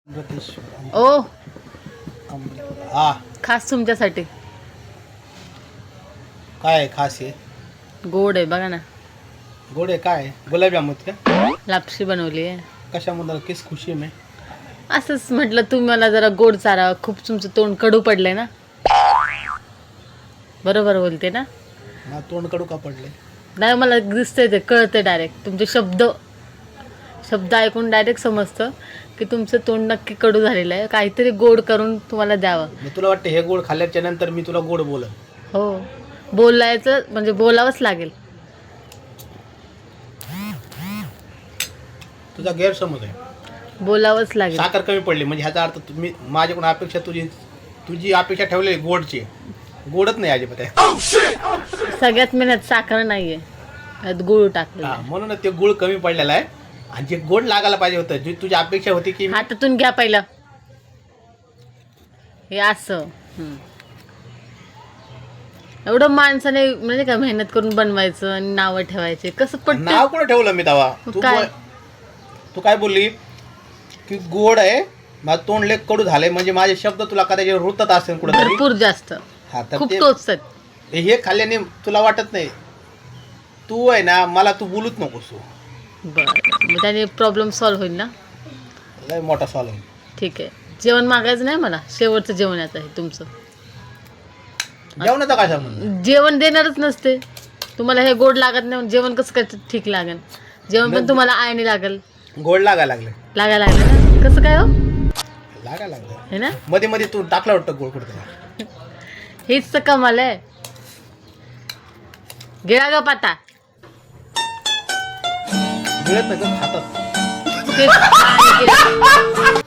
ओ हा खास तुमच्यासाठी काय खास आहे? गोड आहे बघा ना. गोड आहे काय? गुलाबजामुन का? लापशी बनवली आहे. कशामुळे किस खुशी में? असंच म्हटलं तुम्ही मला जरा गोड चारा. खूप तुमचं तोंड कडू पडलंय ना. बरोबर बोलते ना. मला तोंड कडू का पडले? नाही मला दिसतंय ते कळतंय डायरेक्ट. तुमचे शब्द ऐकून डायरेक्ट समजतं की तुमचं तोंड नक्की कडू झालेलं आहे. काहीतरी गोड करून तुम्हाला द्यावं. मी तुला वाटतं हे गोड खाल्ल्याच्या नंतर मी तुला गोड बोलन? हो बोलायचं म्हणजे बोलावंच लागेल. तुझा गैरसमज आहे. बोलावंच लागेल. साखर कमी पडली म्हणजे ह्याचा अर्थ तुम्ही माझ्याकडून अपेक्षा तुझी अपेक्षा ठेवलेली गोडची गोडच नाही अजिबात आहे. सगळ्यात मेहनत साखर नाहीये, त्यात गुळ टाकलं. म्हणून ते गुळ कमी पडलेला आहे आणि जे गोड लागायला पाहिजे होतं जी तुझी अपेक्षा होती की हातातून घ्या पहिलं हे असं. एवढं माणसाने म्हणजे काय मेहनत करून बनवायचं आणि नावं ठेवायचे कसं पटतं? नाव कोण ठेवलं मी तेव्हा? काय? तू काय बोलली की गोड आहे माझं तोंड लेक कडू झालंय म्हणजे माझे शब्द तुला कदाचित रुतत असेल कुठेतरी. भरपूर जास्त हा तर खूप टोचतात. हे खाल्ल्याने तुला वाटत नाही तू आहे ना मला तू बोलूच नकोस तू. बरं मग त्याने प्रॉब्लेम सॉल्व्ह होईल ना. लय मोठा सॉल्व होईल. ठीक आहे. जेवण मागायचं नाही मला. शेवटचं जेवणाचं आहे तुमचं. जेवणाचा काय संबंध? जेवण देणारच नसते तुम्हाला. हे गोड लागत नाही जेवण कसं काय ठीक लागेल? जेवण पण तुम्हाला आयणी लागेल. गोड लागायला लागले. लागायला लागलं ना. कसं काय हो लागायला लागलं हे ना. मध्ये मध्ये तू टाकला वाटतं गोड कुठे? हेच तर कमाल आहे. गिळा ग पाता मिळत नाही का खातात? तेच